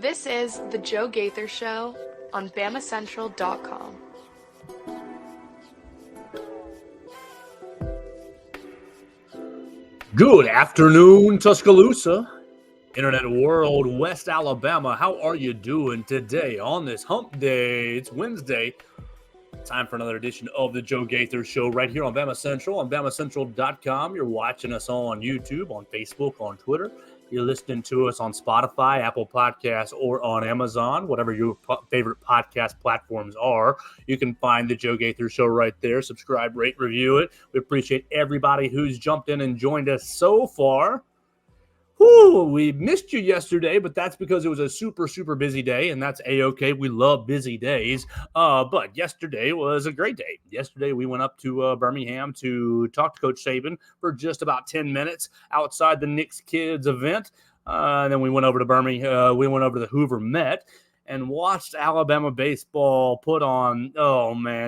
This is the Joe Gaither Show on BamaCentral.com. Good afternoon, Tuscaloosa, Internet World, West Alabama. How are you doing today on this hump day? It's Wednesday. Time for another edition of the Joe Gaither Show right here on BamaCentral, on BamaCentral.com. You're watching us on YouTube, on Facebook, on Twitter. You're listening to us on Spotify, Apple Podcasts, or on Amazon, whatever your favorite podcast platforms are. You can find the Joe Gaither Show right there. Subscribe, rate, review it. We appreciate everybody who's jumped in and joined us so far. We missed you yesterday, but that's because it was a super busy day, and that's A-okay. We love busy days, but yesterday was a great day. Yesterday, we went up to Birmingham to talk to Coach Saban for just about 10 minutes outside the Knicks Kids event. And then we went over to Birmingham. We went over to the Hoover Met and watched Alabama baseball put on,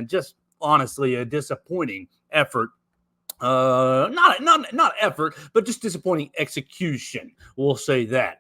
just honestly a disappointing effort. Not effort, but just disappointing execution. We'll say that.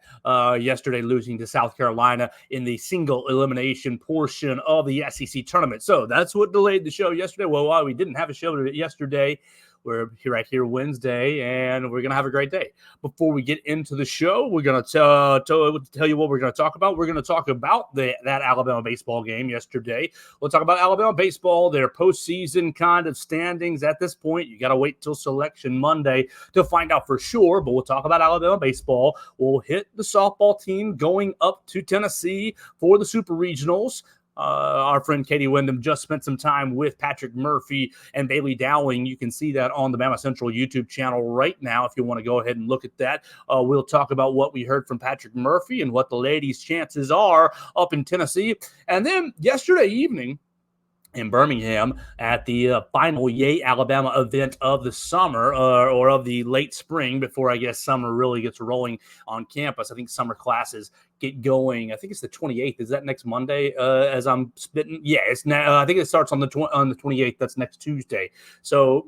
Yesterday, losing to South Carolina in the single elimination portion of the SEC tournament. So that's what delayed the show yesterday. Well, while we didn't have a show yesterday, we're right here Wednesday, and we're going to have a great day. Before we get into the show, we're going to tell you what we're going to talk about. We're going to talk about that Alabama baseball game yesterday. We'll talk about Alabama baseball, their postseason kind of standings at this point. You got to wait till Selection Monday to find out for sure, but we'll talk about Alabama baseball. We'll hit the softball team going up to Tennessee for the Super Regionals. Our friend Katie Wyndham just spent some time with Patrick Murphy and Bailey Dowling. You can see that on the BamaCentral YouTube channel right now if you want to go ahead and look at that. We'll talk about what we heard from Patrick Murphy and what the ladies' chances are up in Tennessee. And then yesterday evening in Birmingham at the final Yea Alabama event of the summer or of the late spring before I guess summer really gets rolling on campus. I think summer classes get going. I think it's the 28th. Is that next Monday as I'm spitting? Yeah, it's now. I think it starts on the 28th. That's next Tuesday. So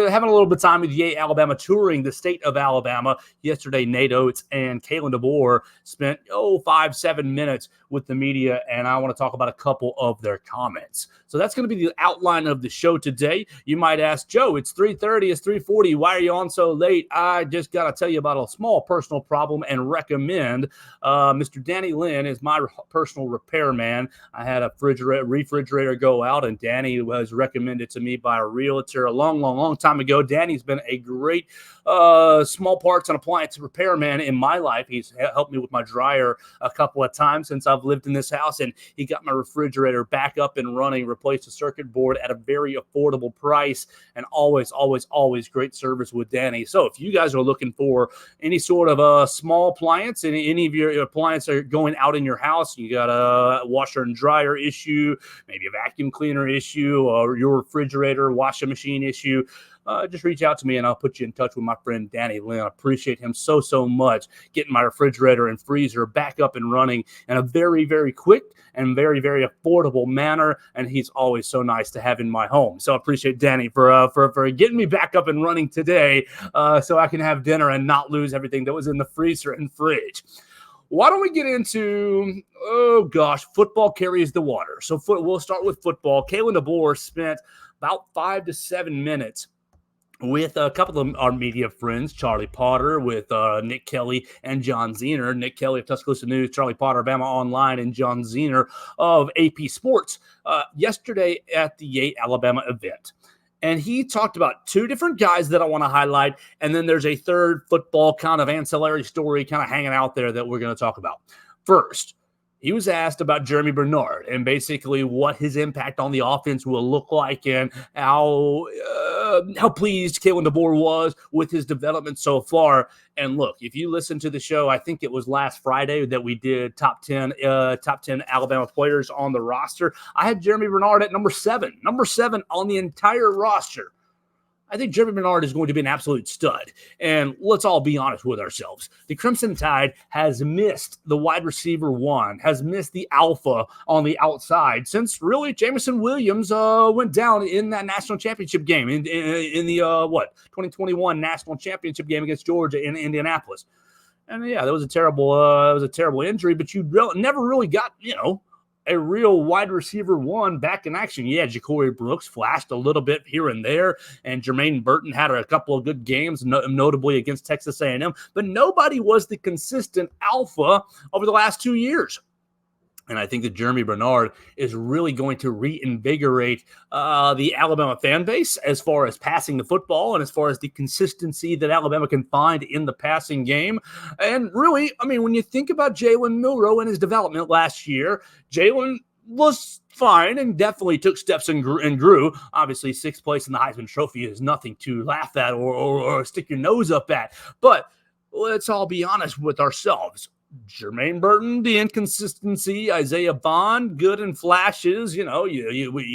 having a little bit of time with Yea Alabama touring the state of Alabama. Yesterday, Nate Oats and Kalen DeBoer spent 5-7 minutes with the media, and I want to talk about a couple of their comments. So that's going to be the outline of the show today. You might ask, Joe, it's 3:30, it's 3:40. Why are you on so late? I just got to tell you about a small personal problem and recommend Mr. Danny Lynn is my personal repairman. I had a refrigerator go out, and Danny was recommended to me by a realtor a long time ago. Danny's been a great small parts and appliance repairman in my life. He's helped me with my dryer a couple of times since I've lived in this house, and he got my refrigerator back up and running, replaced the circuit board at a very affordable price, and always great service with Danny. So if you guys are looking for any sort of a small appliance, and any of your appliances are going out in your house, you got a washer and dryer issue, maybe a vacuum cleaner issue, or your refrigerator, washing machine issue, just reach out to me and I'll put you in touch with my friend Danny Lynn. I appreciate him so much getting my refrigerator and freezer back up and running in a very quick and very affordable manner, and he's always so nice to have in my home. So I appreciate Danny for getting me back up and running today so I can have dinner and not lose everything that was in the freezer and fridge. Why don't we get into, football carries the water. So we'll start with football. Kalen DeBoer spent about 5 to 7 minutes with a couple of our media friends, Charlie Potter with Nick Kelly and John Zener. Nick Kelly of Tuscaloosa News, Charlie Potter, Bama Online, and John Zener of AP Sports yesterday at the Yea Alabama event. And he talked about two different guys that I want to highlight. And then there's a third football kind of ancillary story kind of hanging out there that we're going to talk about. First, he was asked about Jeremy Bernard and basically what his impact on the offense will look like and how pleased Kalen DeBoer was with his development so far. And look, if you listen to the show, I think it was last Friday that we did top 10 Alabama players on the roster. I had Jeremy Bernard at number seven on the entire roster. I think Jeremy Bernard is going to be an absolute stud. And let's all be honest with ourselves. The Crimson Tide has missed the wide receiver one, has missed the alpha on the outside since really Jameson Williams went down in that national championship game in the 2021 national championship game against Georgia in Indianapolis. And yeah, that was a terrible injury, but you never really got, a real wide receiver one back in action. Yeah, Ja'Cory Brooks flashed a little bit here and there, and Jermaine Burton had a couple of good games, notably against Texas A&M, but nobody was the consistent alpha over the last 2 years. And I think that Jeremy Bernard is really going to reinvigorate the Alabama fan base as far as passing the football and as far as the consistency that Alabama can find in the passing game. And really, I mean, when you think about Jalen Milroe and his development last year, Jalen was fine and definitely took steps and grew. Obviously, 6th place in the Heisman Trophy is nothing to laugh at or stick your nose up at. But let's all be honest with ourselves. Jermaine Burton, the inconsistency. Isaiah Bond, good in flashes. You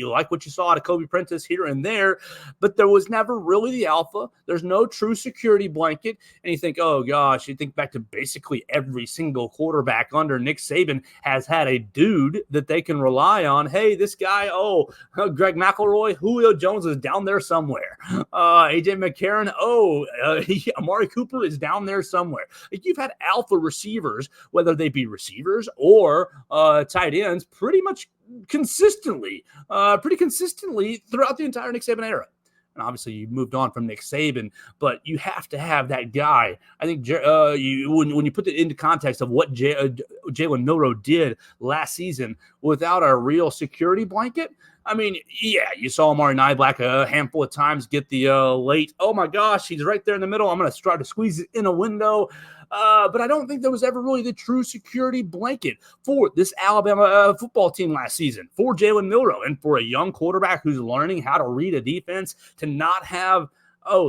like what you saw out of Kobe Prentice here and there, but there was never really the alpha. There's no true security blanket. And you think, oh gosh, you think back to basically every single quarterback under Nick Saban has had a dude that they can rely on. Hey, this guy, Greg McElroy, Julio Jones is down there somewhere. AJ McCarron, Amari Cooper is down there somewhere. Like, you've had alpha receivers, whether they be receivers or tight ends, pretty consistently throughout the entire Nick Saban era. And obviously, you moved on from Nick Saban, but you have to have that guy. I think when you put it into context of what Jalen Milroe did last season without a real security blanket, I mean, yeah, you saw Amari Niblack a handful of times get the late, oh my gosh, he's right there in the middle, I'm going to try to squeeze it in a window. But I don't think there was ever really the true security blanket for this Alabama football team last season, for Jalen Milroe, and for a young quarterback who's learning how to read a defense to not have,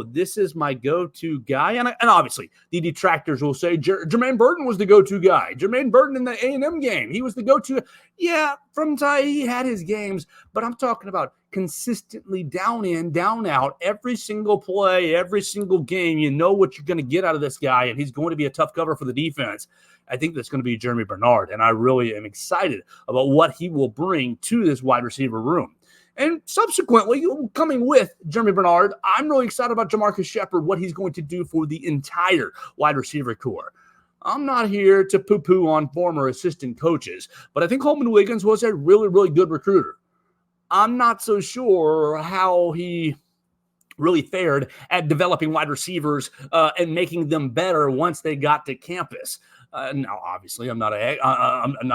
this is my go-to guy. And obviously, the detractors will say Jermaine Burton was the go-to guy. Jermaine Burton in the A&M game, he was the go-to. Yeah, from time he had his games, but I'm talking about consistently down in, down out, every single play, every single game. You know what you're going to get out of this guy, and he's going to be a tough cover for the defense. I think that's going to be Jeremy Bernard, and I really am excited about what he will bring to this wide receiver room. And subsequently, coming with Jeremy Bernard, I'm really excited about Jamarcus Shepard, what he's going to do for the entire wide receiver core. I'm not here to poo-poo on former assistant coaches, but I think Holman Wiggins was a really, really good recruiter. I'm not so sure how he really fared at developing wide receivers and making them better once they got to campus. Now, obviously, I'm not a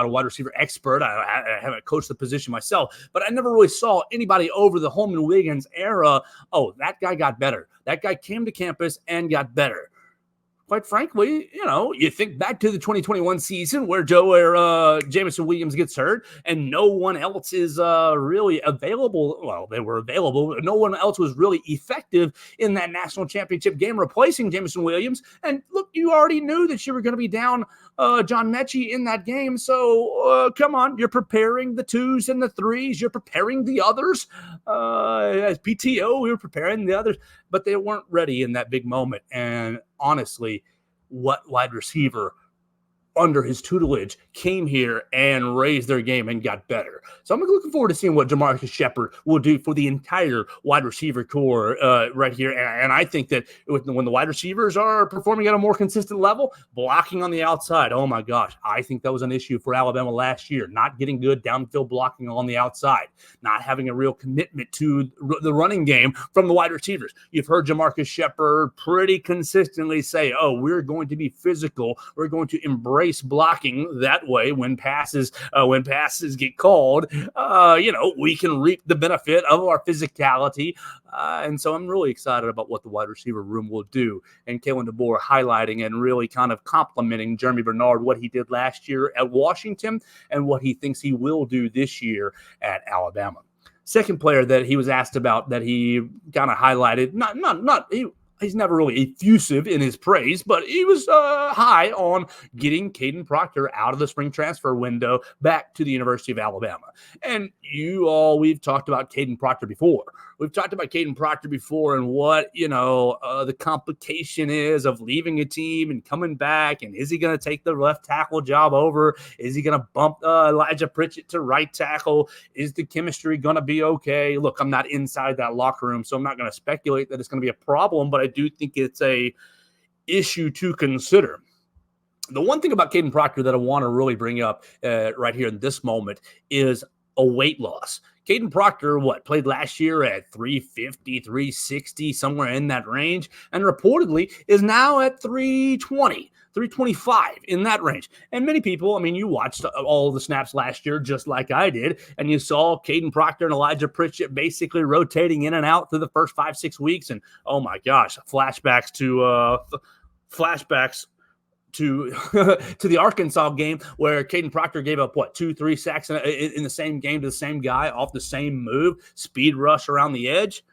wide receiver expert. I haven't coached the position myself, but I never really saw anybody over the Holman Wiggins era. Oh, that guy got better. That guy came to campus and got better. Quite frankly, you think back to the 2021 season where Jameson Williams gets hurt and no one else is really available. Well, they were available, but no one else was really effective in that national championship game replacing Jameson Williams. And look, you already knew that you were going to be down John Mechie in that game. So come on, you're preparing the 2s and the 3s. You're preparing the others. As PTO, we were preparing the others, but they weren't ready in that big moment. And honestly, what wide receiver under his tutelage came here and raised their game and got better? So I'm looking forward to seeing what Jamarcus Shepard will do for the entire wide receiver core right here. And I think that when the wide receivers are performing at a more consistent level, blocking on the outside, oh my gosh, I think that was an issue for Alabama last year, not getting good downfield blocking on the outside, not having a real commitment to the running game from the wide receivers. You've heard Jamarcus Shepard pretty consistently say, we're going to be physical. We're going to embrace blocking that way when passes get called. We can reap the benefit of our physicality. And so I'm really excited about what the wide receiver room will do. And Kalen DeBoer highlighting and really kind of complimenting Jeremy Bernard, what he did last year at Washington and what he thinks he will do this year at Alabama. Second player that he was asked about that he kind of highlighted, he's never really effusive in his praise, but he was high on getting Caden Proctor out of the spring transfer window back to the University of Alabama. And we've talked about Caden Proctor before. We've talked about Caden Proctor before and what, the complication is of leaving a team and coming back. And is he going to take the left tackle job over? Is he going to bump Elijah Pritchett to right tackle? Is the chemistry going to be okay? Look, I'm not inside that locker room, so I'm not going to speculate that it's going to be a problem, but I do think it's a issue to consider. The one thing about Caden Proctor that I want to really bring up right here in this moment is a weight loss. Caden Proctor, played last year at 350, 360, somewhere in that range, and reportedly is now at 320. 325 in that range. And many people, you watched all the snaps last year just like I did, and you saw Caden Proctor and Elijah Pritchett basically rotating in and out through the first 5-6 weeks. And oh my gosh, flashbacks to the Arkansas game where Caden Proctor gave up 2-3 sacks in the same game to the same guy off the same move, speed rush around the edge.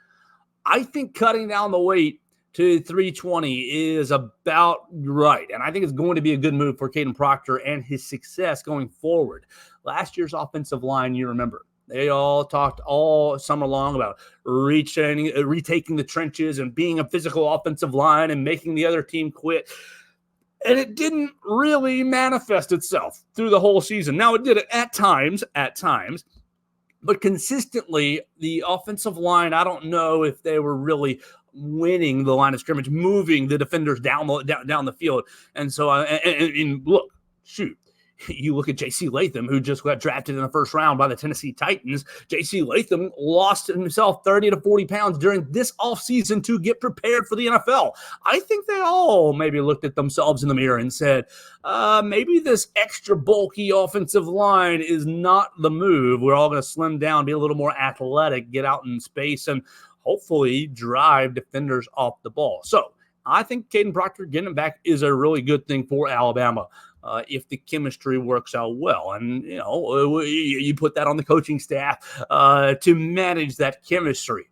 I think cutting down the weight to 320 is about right, and I think it's going to be a good move for Caden Proctor and his success going forward. Last year's offensive line, you remember, they all talked all summer long about retaking the trenches and being a physical offensive line and making the other team quit. And it didn't really manifest itself through the whole season. Now, it did it at times, but consistently, the offensive line, I don't know if they were really winning the line of scrimmage, moving the defenders down the field. And so, look, you look at J.C. Latham, who just got drafted in the first round by the Tennessee Titans. J.C. Latham lost himself 30 to 40 pounds during this offseason to get prepared for the NFL. I think they all maybe looked at themselves in the mirror and said, maybe this extra bulky offensive line is not the move. We're all going to slim down, be a little more athletic, get out in space, and hopefully drive defenders off the ball. So I think Caden Proctor getting him back is a really good thing for Alabama. If the chemistry works out well. And, you put that on the coaching staff to manage that chemistry.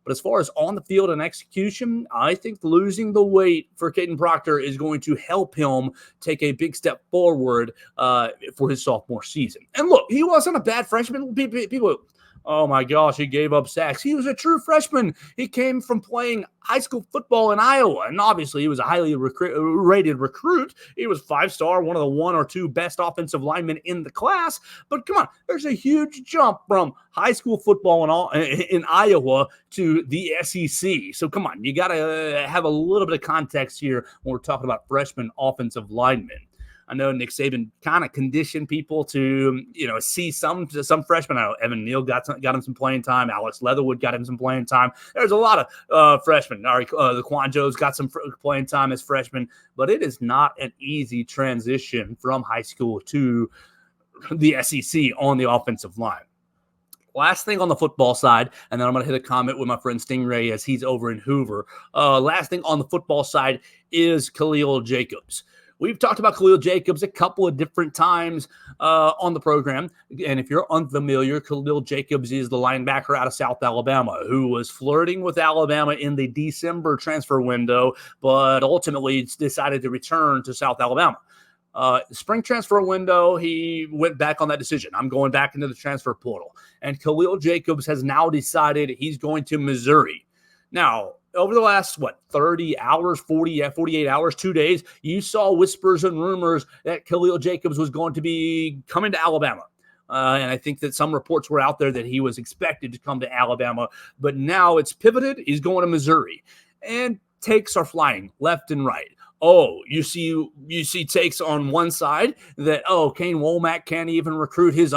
But as far as on the field and execution, I think losing the weight for Caden Proctor is going to help him take a big step forward for his sophomore season. And look, he wasn't a bad freshman. People, oh my gosh, he gave up sacks. He was a true freshman. He came from playing high school football in Iowa, and obviously he was a highly rated recruit. He was 5-star, one of the 1 or 2 best offensive linemen in the class. But come on, there's a huge jump from high school football in Iowa to the SEC. So come on, you got to have a little bit of context here when we're talking about freshman offensive linemen. I know Nick Saban kind of conditioned people to, see some freshmen. I know Evan Neal got him some playing time. Alex Leatherwood got him some playing time. There's a lot of freshmen. The Quanjos got some playing time as freshmen, but it is not an easy transition from high school to the SEC on the offensive line. Last thing on the football side, and then I'm going to hit a comment with my friend Stingray as he's over in Hoover. Last thing on the football side is Khalil Jacobs. We've talked about Khalil Jacobs a couple of different times on the program. And if you're unfamiliar, Khalil Jacobs is the linebacker out of South Alabama who was flirting with Alabama in the December transfer window, but ultimately decided to return to South Alabama. Spring transfer window, he went back on that decision. I'm going back into the transfer portal. And Khalil Jacobs has now decided he's going to Missouri. Now, over the last, 30 hours, 48 hours, 2 days, you saw whispers and rumors that Khalil Jacobs was going to be coming to Alabama. And I think that some reports were out there that he was expected to come to Alabama. But now it's pivoted. He's going to Missouri. And takes are flying left and right. Oh, you see takes on one side that, Kane Womack can't even recruit his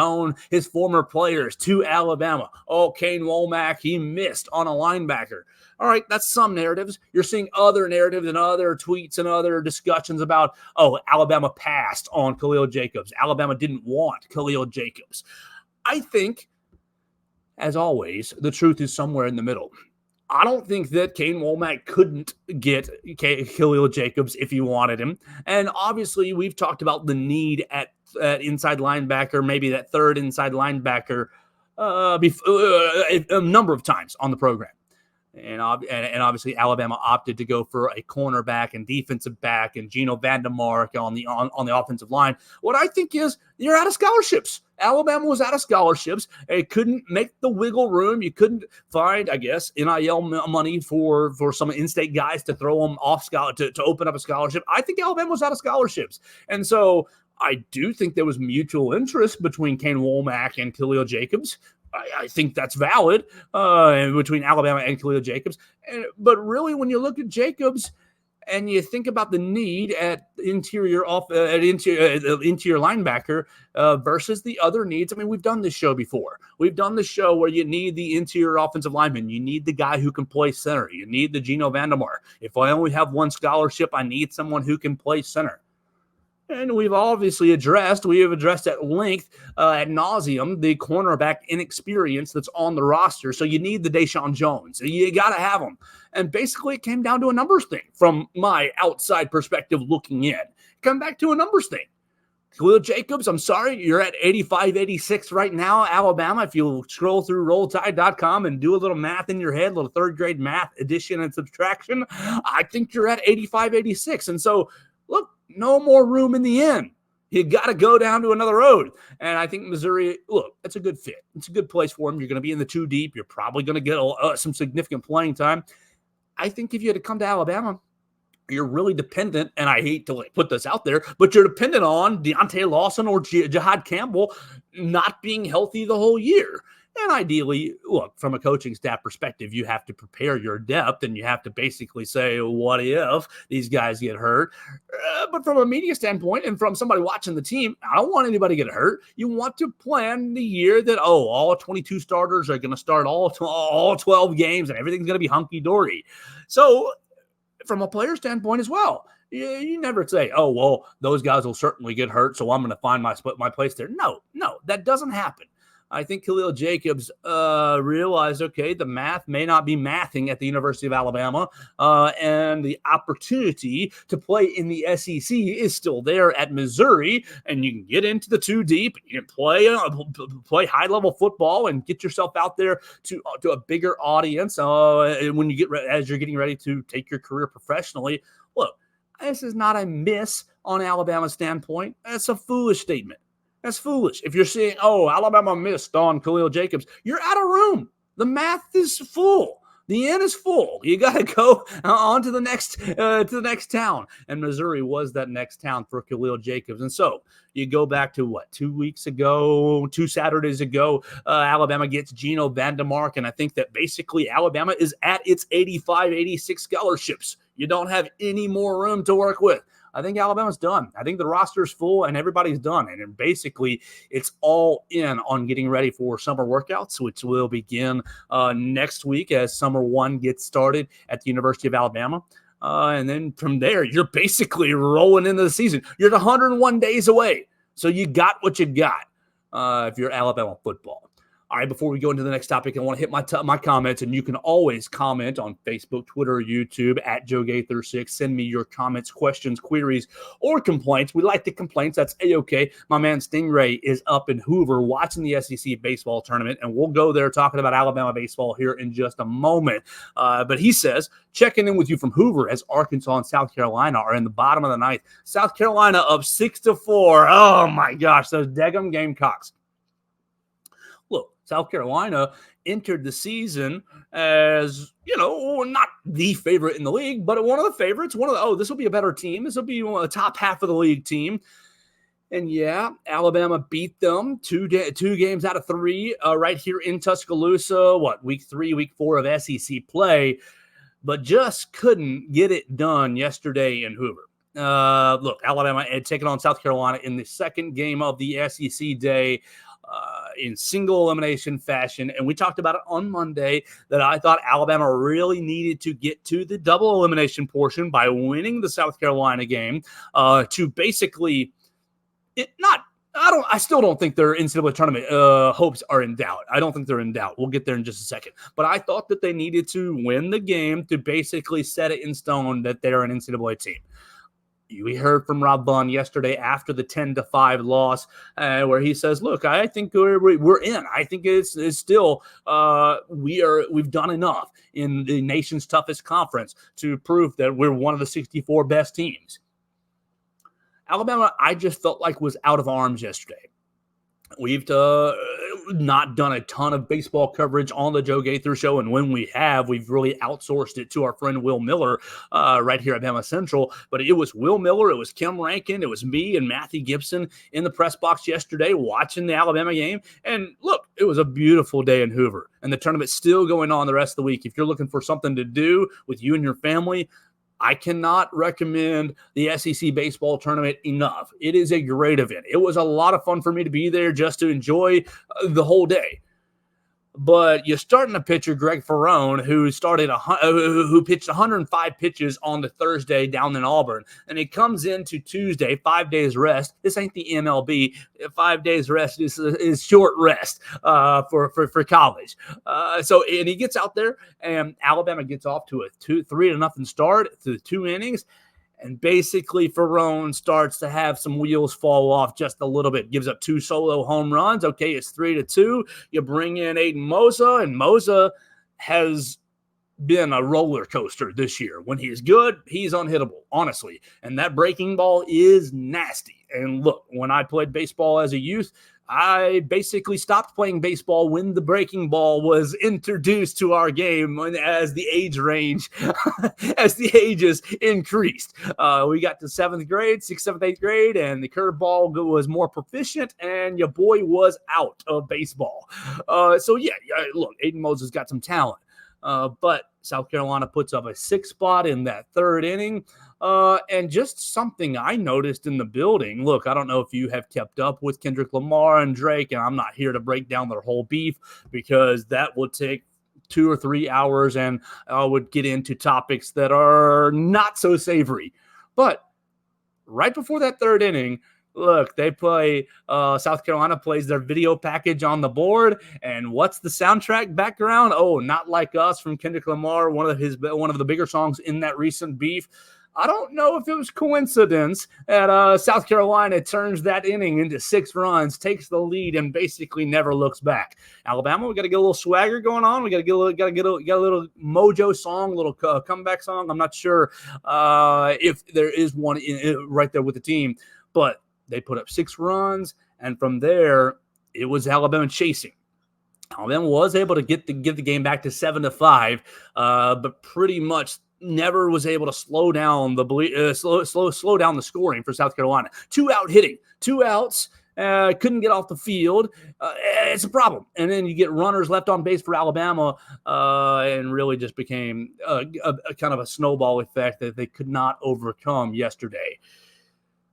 former players to Alabama. Oh, Kane Womack, he missed on a linebacker. All right, that's some narratives. You're seeing other narratives and other tweets and other discussions about, Alabama passed on Khalil Jacobs. Alabama didn't want Khalil Jacobs. I think, as always, the truth is somewhere in the middle. I don't think that Kane Womack couldn't get Khalil Jacobs if he wanted him. And obviously, we've talked about the need at inside linebacker, maybe that third inside linebacker, a number of times on the program. And obviously, Alabama opted to go for a cornerback and defensive back and Geno Vandemark on the offensive line. What I think is you're out of scholarships. Alabama was out of scholarships. It couldn't make the wiggle room. You couldn't find, I guess, NIL money for some in-state guys to throw them off to open up a scholarship. I think Alabama was out of scholarships. And so I do think there was mutual interest between Kane Womack and Khalil Jacobs. I think that's valid between Alabama and Khalil Jacobs. But really, when you look at Jacobs, and you think about the need at interior linebacker versus the other needs. I mean, we've done this show before. We've done the show where you need the interior offensive lineman. You need the guy who can play center. You need the Geno Vandermark. If I only have one scholarship, I need someone who can play center. And we have addressed at length, ad nauseum, the cornerback inexperience that's on the roster. So you need the Deshaun Jones. You got to have them. And basically, it came down to a numbers thing from my outside perspective looking in. Come back to a numbers thing. Khalil Jacobs, I'm sorry, you're at 85, 86 right now, Alabama. If you scroll through rolltide.com and do a little math in your head, a little third grade math, addition and subtraction, I think you're at 85, 86. And so, look, no more room in the end. You got to go down to another road. And I think Missouri, look, it's a good fit. It's a good place for him. You're going to be in the two deep. You're probably going to get some significant playing time. I think if you had to come to Alabama, you're really dependent, and I hate to put this out there, but you're dependent on Deontay Lawson or Jihad Campbell not being healthy the whole year. And ideally, look, from a coaching staff perspective, you have to prepare your depth, and you have to basically say, what if these guys get hurt? But from a media standpoint and from somebody watching the team, I don't want anybody to get hurt. You want to plan the year that, all 22 starters are going to start all 12 games, and everything's going to be hunky-dory. So from a player standpoint as well, you never say, those guys will certainly get hurt, so I'm going to find my place there. No, that doesn't happen. I think Khalil Jacobs realized, okay, the math may not be mathing at the University of Alabama, and the opportunity to play in the SEC is still there at Missouri, and you can get into the two deep, you can play high-level football and get yourself out there to a bigger audience when as you're getting ready to take your career professionally. Look, this is not a miss on Alabama's standpoint. That's a foolish statement. That's foolish. If you're saying, Alabama missed on Khalil Jacobs, you're out of room. The math is full. The end is full. You got to go on to the next town. And Missouri was that next town for Khalil Jacobs. And so you go back to 2 Saturdays ago, Alabama gets Geno Vandermark. And I think that basically Alabama is at its 85, 86 scholarships. You don't have any more room to work with. I think Alabama's done. I think the roster's full and everybody's done. And basically, it's all in on getting ready for summer workouts, which will begin next week as summer one gets started at the University of Alabama. And then from there, you're basically rolling into the season. You're 101 days away. So you got what you got if you're Alabama football. All right, before we go into the next topic, I want to hit my comments, and you can always comment on Facebook, Twitter, YouTube, at Joe Gaither6. Send me your comments, questions, queries, or complaints. We like the complaints. That's A-OK. My man Stingray is up in Hoover watching the SEC baseball tournament, and we'll go there talking about Alabama baseball here in just a moment. But he says, checking in with you from Hoover as Arkansas and South Carolina are in the bottom of the ninth. South Carolina up 6-4. Oh, my gosh, those daggum Gamecocks. Look, South Carolina entered the season as, not the favorite in the league, but one of the favorites. This will be a better team. This will be one of the top half of the league team. And yeah, Alabama beat them two games out of 3 right here in Tuscaloosa. Week 3, week 4 of SEC play, but just couldn't get it done yesterday in Hoover. Look, Alabama had taken on South Carolina in the second game of the SEC day. In single elimination fashion. And we talked about it on Monday that I thought Alabama really needed to get to the double elimination portion by winning the South Carolina game to basically I still don't think their NCAA tournament hopes are in doubt. I don't think they're in doubt. We'll get there in just a second. But I thought that they needed to win the game to basically set it in stone that they're an NCAA team. We heard from Rob Bunn yesterday after the 10-5 loss, where he says, "Look, I think we're in. I think it's still we've done enough in the nation's toughest conference to prove that we're one of the 64 best teams." Alabama, I just felt like was out of arms yesterday. We've not done a ton of baseball coverage on the Joe Gaither Show, and when we have, we've really outsourced it to our friend Will Miller right here at BamaCentral. But it was Will Miller, it was Kim Rankin, it was me and Matthew Gibson in the press box yesterday watching the Alabama game. And look, it was a beautiful day in Hoover, and the tournament's still going on the rest of the week. If you're looking for something to do with you and your family, I cannot recommend the SEC baseball tournament enough. It is a great event. It was a lot of fun for me to be there just to enjoy the whole day. But you're starting a pitcher, Greg Ferrone, who pitched 105 pitches on the Thursday down in Auburn, and it comes into Tuesday, 5 days rest. This ain't the MLB. 5 days rest is short rest for college. And he gets out there, and Alabama gets off to a 3-0 start through 2 innings. And basically, Ferrone starts to have some wheels fall off just a little bit. Gives up 2 solo home runs. Okay, it's 3-2. You bring in Aiden Mosa, and Mosa has been a roller coaster this year. When he's good, he's unhittable, honestly. And that breaking ball is nasty. And look, when I played baseball as a youth, I basically stopped playing baseball when the breaking ball was introduced to our game as the age range, as the ages increased. We got to 7th grade, 6th, 7th, 8th grade, and the curveball was more proficient, and your boy was out of baseball. Look, Aiden Moses got some talent. But South Carolina puts up a 6th spot in that 3rd inning. And just something I noticed in the building. Look, I don't know if you have kept up with Kendrick Lamar and Drake, and I'm not here to break down their whole beef because that would take 2 or 3 hours, and I would get into topics that are not so savory. But right before that 3rd inning, look, they play, South Carolina plays their video package on the board. And what's the soundtrack background? Oh, Not Like Us from Kendrick Lamar, one of the bigger songs in that recent beef. I don't know if it was coincidence that South Carolina turns that inning into 6 runs, takes the lead, and basically never looks back. Alabama, we got to get a little swagger going on. We got to get a little mojo song, a little comeback song. I'm not sure if there is one right there with the team, but they put up 6 runs, and from there it was Alabama chasing. Alabama was able to get the game back to 7-5, but pretty much never was able to slow down slow down the scoring for South Carolina. 2 out hitting, 2 outs, couldn't get off the field. It's a problem. And then you get runners left on base for Alabama, and really just became a kind of a snowball effect that they could not overcome yesterday.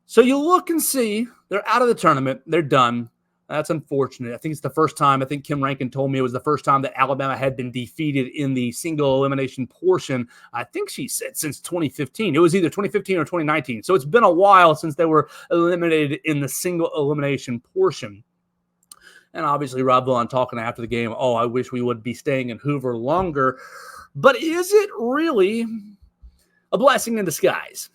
So you look and see they're out of the tournament. They're done. That's unfortunate. I think it's the first time. I think Kim Rankin told me it was the first time that Alabama had been defeated in the single elimination portion. I think she said since 2015. It was either 2015 or 2019. So it's been a while since they were eliminated in the single elimination portion. And obviously Rob Vaughn talking after the game, oh, I wish we would be staying in Hoover longer. But is it really a blessing in disguise?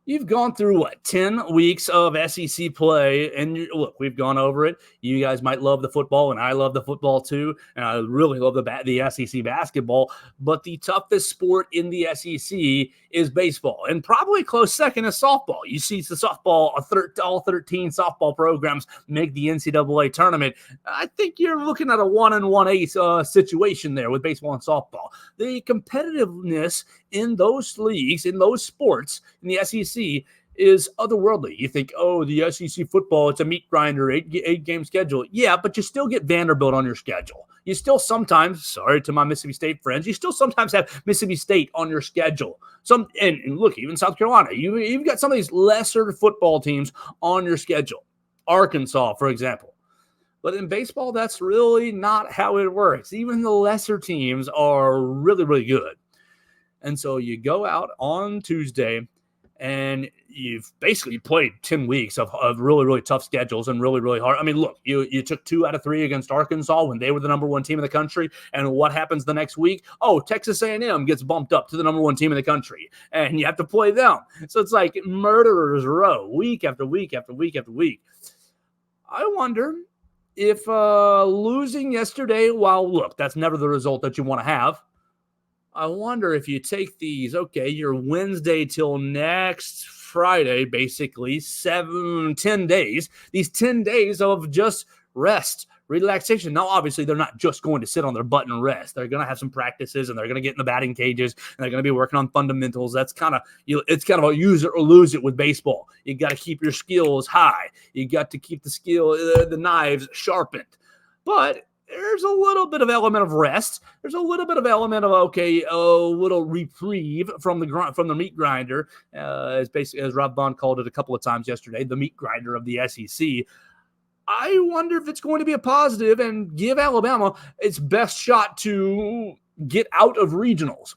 You've gone through, 10 weeks of SEC play, and look, we've gone over it. You guys might love the football, and I love the football too, and I really love the SEC basketball, but the toughest sport in the SEC is baseball, and probably close second is softball. You see the softball, all 13 softball programs make the NCAA tournament. I think you're looking at a 1-1/8 situation there with baseball and softball. The competitiveness in those leagues, in those sports, in the SEC is otherworldly. You think, oh, the SEC football, it's a meat grinder, 8-game schedule. Yeah, but you still get Vanderbilt on your schedule. You still sometimes, sorry to my Mississippi State friends, you still sometimes have Mississippi State on your schedule. And look, even South Carolina, you've got some of these lesser football teams on your schedule. Arkansas, for example. But in baseball, that's really not how it works. Even the lesser teams are really, really good. And so you go out on Tuesday, and you've basically played 10 weeks of really, really tough schedules and really, really hard. I mean, look, you took 2 out of 3 against Arkansas when they were the number 1 team in the country. And what happens the next week? Oh, Texas A&M gets bumped up to the number 1 team in the country, and you have to play them. So it's like murderer's row, week after week after week after week. I wonder if losing yesterday, well, look, that's never the result that you want to have. I wonder if you take these, okay, your Wednesday till next Friday, basically 10 days, these 10 days of just rest, relaxation. Now, obviously, they're not just going to sit on their butt and rest. They're going to have some practices, and they're going to get in the batting cages, and they're going to be working on fundamentals. That's kind of, it's kind of a use it or lose it with baseball. You got to keep your skills high. You got to keep the knives sharpened. But there's a little bit of element of rest. There's a little bit of element of, okay, a little reprieve from the meat grinder, as Rob Vaughn called it a couple of times yesterday, the meat grinder of the SEC. I wonder if it's going to be a positive and give Alabama its best shot to get out of regionals.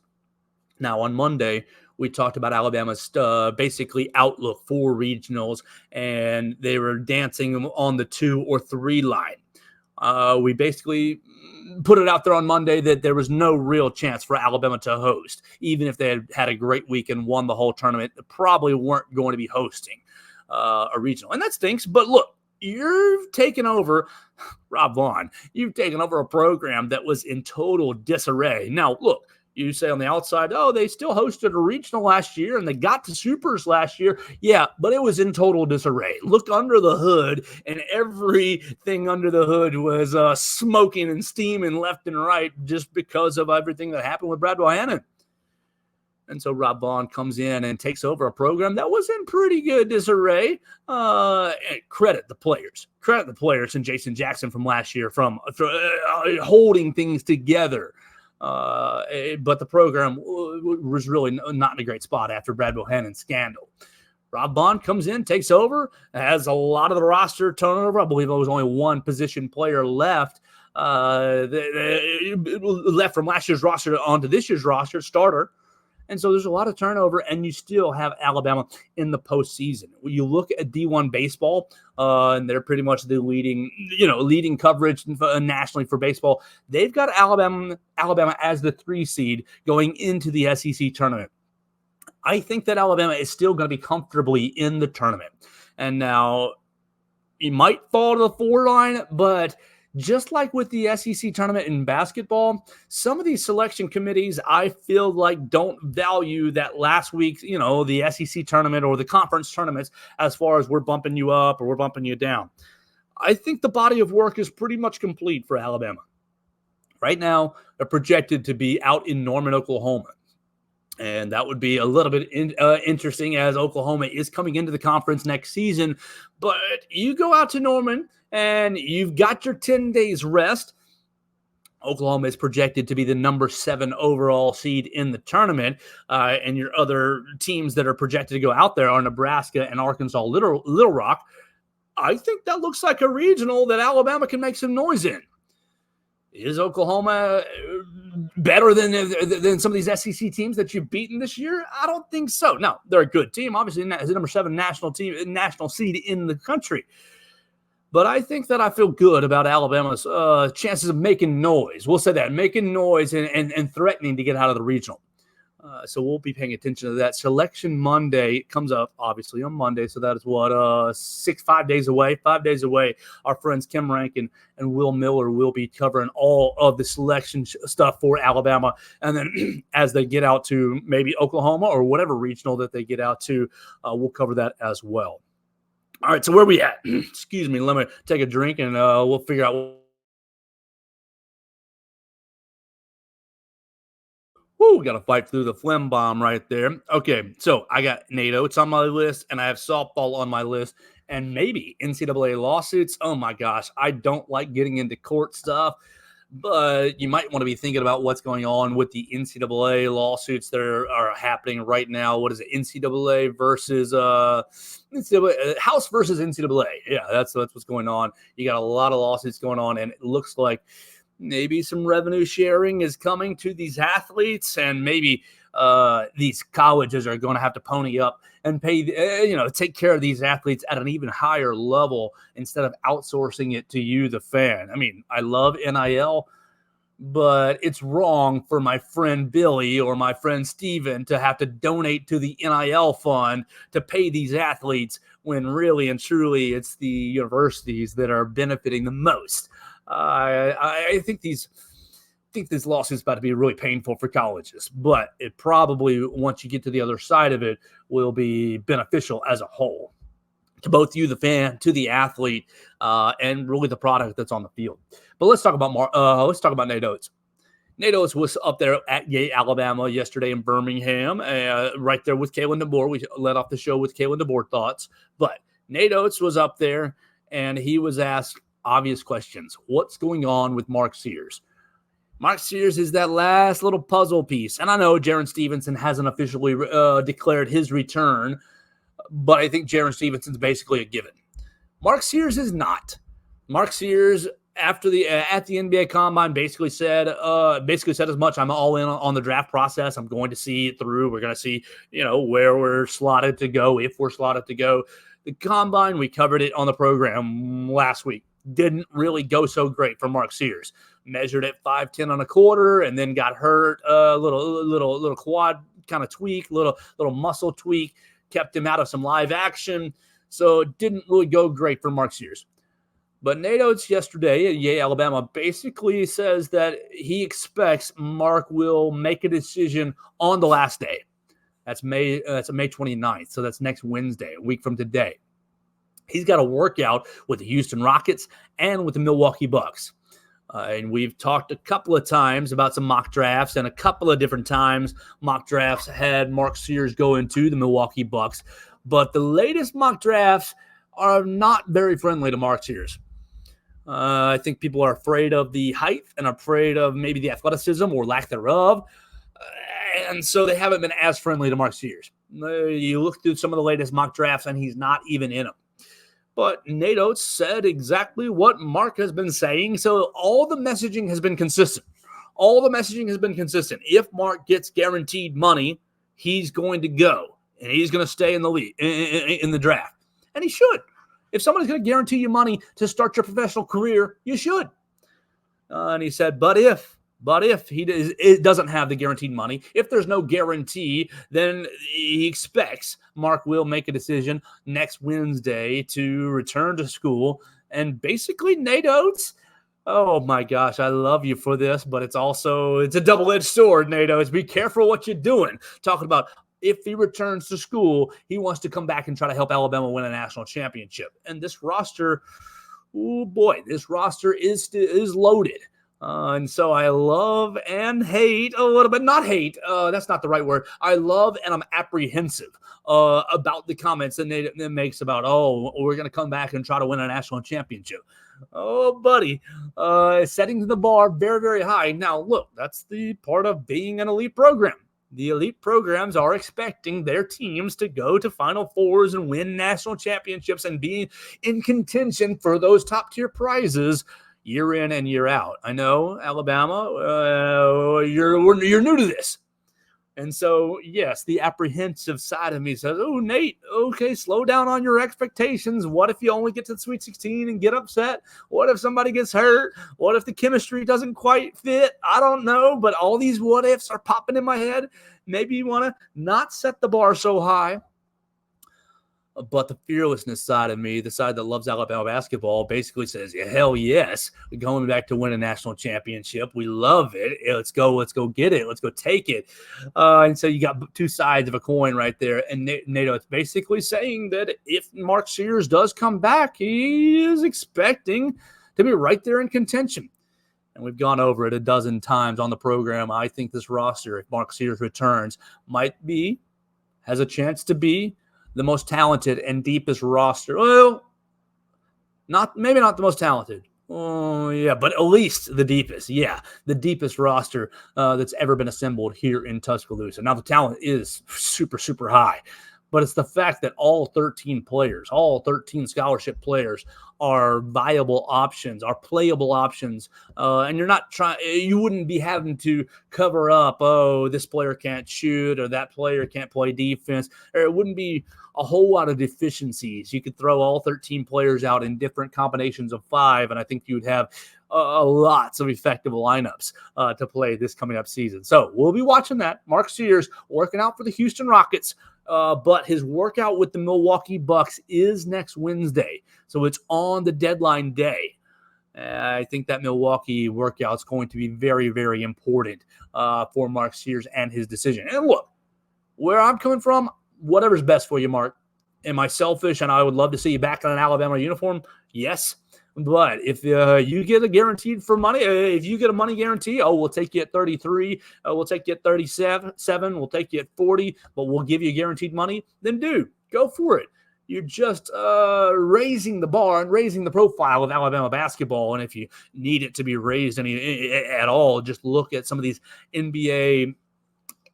Now, on Monday, we talked about Alabama's basically outlook for regionals, and they were dancing on the 2 or 3 line. We basically put it out there on Monday that there was no real chance for Alabama to host. Even if they had had a great week and won the whole tournament, they probably weren't going to be hosting a regional. And that stinks, but look, you've taken over, Rob Vaughn, you've taken over a program that was in total disarray. Now, look, you say on the outside, oh, they still hosted a regional last year and they got to supers last year. Yeah, but it was in total disarray. Look under the hood, and everything under the hood was smoking and steaming left and right just because of everything that happened with Brad Bohannon. And so Rob Vaughn comes in and takes over a program that was in pretty good disarray. Credit the players and Jason Jackson from last year for holding things together. But the program was really not in a great spot after Brad Bohannon's scandal. Rob Vaughn comes in, takes over, has a lot of the roster turnover. I believe there was only one position player left left from last year's roster onto this year's roster, starter. And so there's a lot of turnover, and you still have Alabama in the postseason. When you look at D1 baseball, and they're pretty much the leading coverage nationally for baseball. They've got Alabama as the 3 seed going into the SEC tournament. I think that Alabama is still going to be comfortably in the tournament. And now you might fall to the 4 line, but just like with the SEC tournament in basketball, some of these selection committees, I feel like, don't value that last week, the SEC tournament or the conference tournaments as far as we're bumping you up or we're bumping you down. I think the body of work is pretty much complete for Alabama. Right now, they're projected to be out in Norman, Oklahoma. And that would be a little bit interesting, as Oklahoma is coming into the conference next season. But you go out to Norman and you've got your 10 days rest. Oklahoma is projected to be the number 7 overall seed in the tournament. And your other teams that are projected to go out there are Nebraska and Arkansas Little Rock. I think that looks like a regional that Alabama can make some noise in. Is Oklahoma better than some of these SEC teams that you've beaten this year? I don't think so. No, they're a good team. Obviously, as the number 7 national seed in the country. But I think that I feel good about Alabama's chances of making noise. We'll say that, making noise and threatening to get out of the regional. So we'll be paying attention to that. Selection Monday comes up, obviously, on Monday. So that is 5 days away. 5 days away. Our friends Kim Rankin and Will Miller will be covering all of the selection stuff for Alabama. And then as they get out to maybe Oklahoma or whatever regional that they get out to, we'll cover that as well. All right, so where are we at? Excuse me. Let me take a drink and we'll figure out. Woo, got to fight through the phlegm bomb right there. Okay, so I got Nate Oats on my list, and I have softball on my list, and maybe NCAA lawsuits. Oh, my gosh, I don't like getting into court stuff, but you might want to be thinking about what's going on with the NCAA lawsuits that are happening right now. What is it, NCAA versus House versus NCAA? Yeah, that's what's going on. You got a lot of lawsuits going on, and it looks like maybe some revenue sharing is coming to these athletes, and maybe these colleges are going to have to pony up and pay, take care of these athletes at an even higher level instead of outsourcing it to you, the fan. I mean, I love NIL, but it's wrong for my friend Billy or my friend Steven to have to donate to the NIL fund to pay these athletes when really and truly it's the universities that are benefiting the most. I think these lawsuits about to be really painful for colleges, but it probably, once you get to the other side of it, will be beneficial as a whole to both you, the fan, to the athlete, and really the product that's on the field. But let's talk about Nate Oats. Nate Oats was up there at Yea Alabama yesterday in Birmingham, right there with Kalen DeBoer. We led off the show with Kalen DeBoer thoughts, but Nate Oats was up there and he was asked obvious questions. What's going on with Mark Sears? Mark Sears is that last little puzzle piece. And I know Jaron Stevenson hasn't officially declared his return, but I think Jaron Stevenson's basically a given. Mark Sears is not. Mark Sears, after at the NBA Combine, basically said as much. I'm all in on the draft process. I'm going to see it through. We're going to see, where we're slotted to go, if we're slotted to go. The Combine, we covered it on the program last week. Didn't really go so great for Mark Sears. Measured at 5'10" and a quarter, and then got hurt. Little quad kind of tweak, little muscle tweak, kept him out of some live action. So it didn't really go great for Mark Sears. But Nate Oats yesterday at Yea Alabama basically says that he expects Mark will make a decision on the last day. That's May 29th. So that's next Wednesday, a week from today. He's got a workout with the Houston Rockets and with the Milwaukee Bucks. And we've talked a couple of times about some mock drafts, and a couple of different times mock drafts had Mark Sears go into the Milwaukee Bucks. But the latest mock drafts are not very friendly to Mark Sears. I think people are afraid of the height and afraid of maybe the athleticism or lack thereof. And so they haven't been as friendly to Mark Sears. You look through some of the latest mock drafts, and he's not even in them. But Nate Oats said exactly what Mark has been saying, so all the messaging has been consistent. If Mark gets guaranteed money, he's going to go, and he's going to stay in the league, in the draft. And he should. If somebody's going to guarantee you money to start your professional career, you should. And he said, but if it doesn't have the guaranteed money, if there's no guarantee, then he expects Mark will make a decision next Wednesday to return to school. And basically, Nate Oats, oh my gosh, I love you for this, but it's a double-edged sword, Nate Oats. Be careful what you're doing. Talking about if he returns to school, he wants to come back and try to help Alabama win a national championship. And this roster, oh boy, this roster is loaded. And so I love and hate a little bit, not hate. That's not the right word. I love and I'm apprehensive about the comments that Nate makes about, we're going to come back and try to win a national championship. Oh, buddy, setting the bar very, very high. Now, look, that's the part of being an elite program. The elite programs are expecting their teams to go to Final Fours and win national championships and be in contention for those top-tier prizes year in and year out. I know, Alabama, you're new to this. And so, yes, the apprehensive side of me says, oh, Nate, okay, slow down on your expectations. What if you only get to the Sweet 16 and get upset? What if somebody gets hurt? What if the chemistry doesn't quite fit? I don't know, but all these what ifs are popping in my head. Maybe you want to not set the bar so high. But the fearlessness side of me, the side that loves Alabama basketball, basically says, yeah, hell yes, we're going back to win a national championship. We love it. Let's go get it. Let's go take it. And so you got two sides of a coin right there. And Nate Oats basically saying that if Mark Sears does come back, he is expecting to be right there in contention. And we've gone over it a dozen times on the program. I think this roster, if Mark Sears returns, has a chance to be the most talented and deepest roster. Well, maybe not the most talented. Oh, yeah, but at least the deepest. Yeah, the deepest roster that's ever been assembled here in Tuscaloosa. Now, the talent is super, super high, but it's the fact that all 13 scholarship players are viable options, are playable options, and you wouldn't be having to cover up, this player can't shoot or that player can't play defense, or it wouldn't be a whole lot of deficiencies. You could throw all 13 players out in different combinations of 5, and I think you'd have lots of effective lineups to play this coming up season. So we'll be watching that. Mark Sears working out for the Houston Rockets, but his workout with the Milwaukee Bucks is next Wednesday. So it's on the deadline day. I think that Milwaukee workout is going to be very, very important for Mark Sears and his decision. And look, where I'm coming from, whatever's best for you, Mark. Am I selfish and I would love to see you back in an Alabama uniform? Yes. But if you get a guaranteed for money, if you get a money guarantee, we'll take you at 33, we'll take you at 37, we'll take you at 40, but we'll give you guaranteed money, then dude, go for it. you're just raising the bar and raising the profile of Alabama basketball. And if you need it to be raised at all, just look at some of these NBA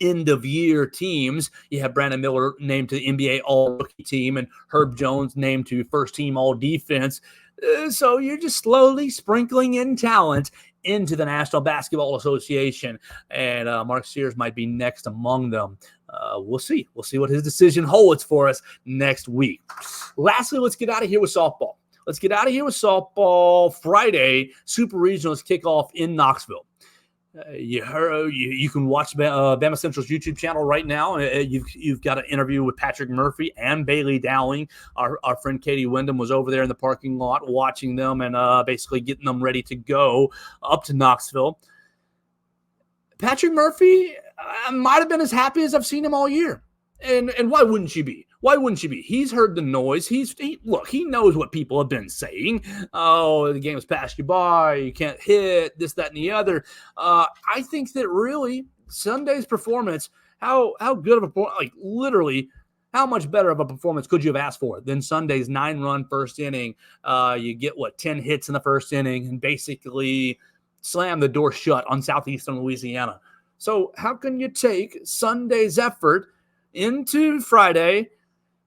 end-of-year teams. You have Brandon Miller named to the NBA All-Rookie team and Herb Jones named to first-team All-Defense. So you're just slowly sprinkling in talent into the National Basketball Association, and Mark Sears might be next among them. We'll see. We'll see what his decision holds for us next week. Lastly, let's get out of here with softball. Friday, Super Regionals kickoff in Knoxville. You can watch BamaCentral's YouTube channel right now. You've got an interview with Patrick Murphy and Bailey Dowling. Our friend Katie Wyndham was over there in the parking lot watching them and basically getting them ready to go up to Knoxville. Patrick Murphy might have been as happy as I've seen him all year. And why wouldn't she be? He's heard the noise. He knows what people have been saying. Oh, the game has passed you by. You can't hit this, that, and the other. I think that really Sunday's performance, how good of literally, how much better of a performance could you have asked for than Sunday's 9-run first inning? You get 10 hits in the first inning and basically slam the door shut on Southeastern Louisiana. So how can you take Sunday's effort into Friday?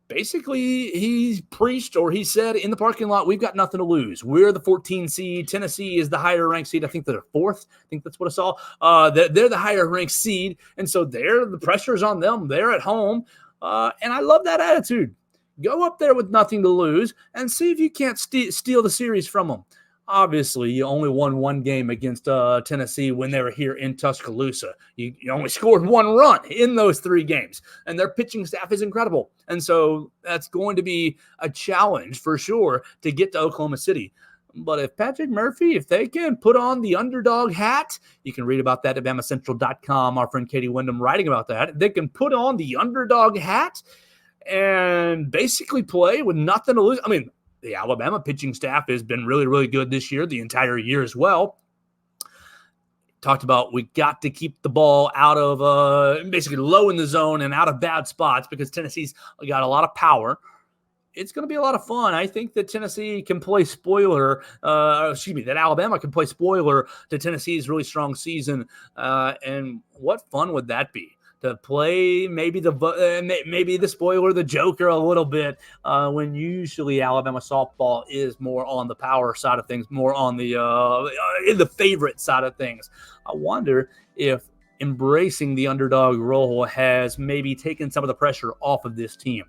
Basically, he preached, or he said in the parking lot, we've got nothing to lose. We're the 14 seed. Tennessee is the higher ranked seed. I think they're fourth. I think that's what I saw. They're the higher ranked seed. And so the pressure's on them. They're at home. And I love that attitude. Go up there with nothing to lose and see if you can't steal the series from them. Obviously, you only won one game against Tennessee when they were here in Tuscaloosa. You only scored one run in those 3 games, and their pitching staff is incredible. And so that's going to be a challenge for sure to get to Oklahoma City. But if Patrick Murphy, if they can put on the underdog hat, you can read about that at BamaCentral.com. Our friend Katie Wyndham writing about that. They can put on the underdog hat and basically play with nothing to lose. I mean, the Alabama pitching staff has been really, really good this year, the entire year as well. Talked about we got to keep the ball out of basically low in the zone and out of bad spots because Tennessee's got a lot of power. It's going to be a lot of fun. I think that Tennessee can play spoiler. That Alabama can play spoiler to Tennessee's really strong season. And what fun would that be? To play maybe the spoiler, the joker a little bit when usually Alabama softball is more on the power side of things, more on the in the favorite side of things. I wonder if embracing the underdog role has maybe taken some of the pressure off of this team.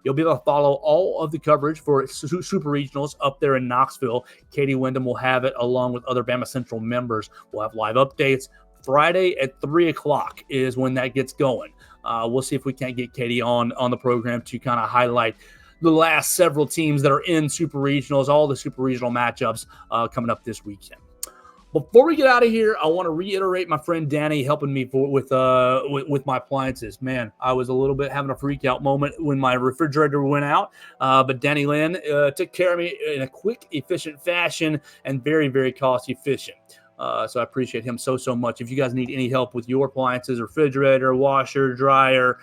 You'll be able to follow all of the coverage for Super Regionals up there in Knoxville. Katie Wyndham will have it along with other BamaCentral members. We'll have live updates. Friday at 3 o'clock is when that gets going. We'll see if we can't get Katie on the program to kind of highlight the last several teams that are in Super Regionals, all the Super Regional matchups coming up this weekend. Before we get out of here, I want to reiterate my friend Danny helping me with my appliances. Man, I was a little bit having a freak out moment when my refrigerator went out, but Danny Lynn took care of me in a quick, efficient fashion and very, very cost efficient. So I appreciate him so much. If you guys need any help with your appliances, refrigerator, washer, dryer,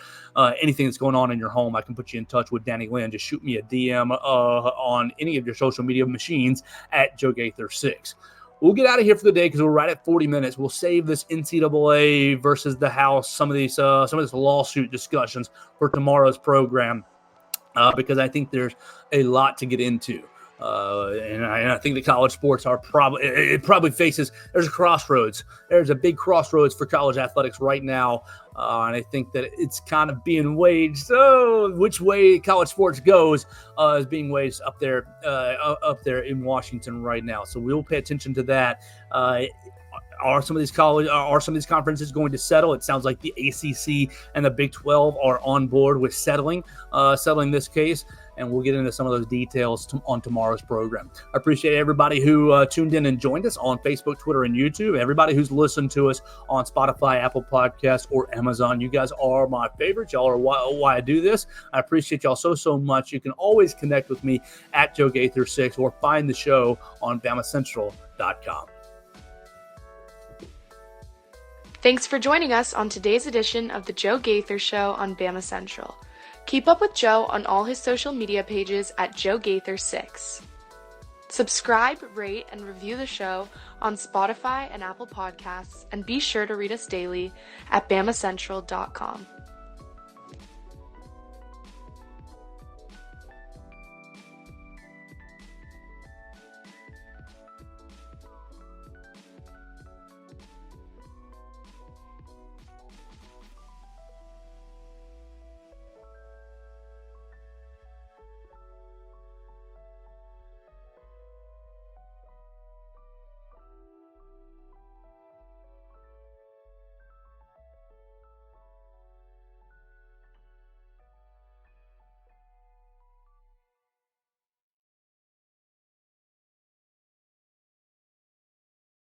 anything that's going on in your home, I can put you in touch with Danny Lynn. Just shoot me a DM on any of your social media machines at Gaither6. We'll get out of here for the day because we're right at 40 minutes. We'll save this NCAA versus the House, some of this lawsuit discussions for tomorrow's program because I think there's a lot to get into. And I think the college sports are there's a crossroads. There's a big crossroads for college athletics right now. And I think that it's kind of being waged. So which way college sports goes is being waged up there in Washington right now. So we'll pay attention to that. Are some of these conferences going to settle? It sounds like the ACC and the Big 12 are on board with settling this case. And we'll get into some of those details on tomorrow's program. I appreciate everybody who tuned in and joined us on Facebook, Twitter, and YouTube. Everybody who's listened to us on Spotify, Apple Podcasts, or Amazon. You guys are my favorites. Y'all are why I do this. I appreciate y'all so much. You can always connect with me at Joe Gaither6 or find the show on BamaCentral.com. Thanks for joining us on today's edition of the Joe Gaither Show on BamaCentral. Keep up with Joe on all his social media pages at Joe Gaither 6. Subscribe, rate, and review the show on Spotify and Apple Podcasts, and be sure to read us daily at BamaCentral.com.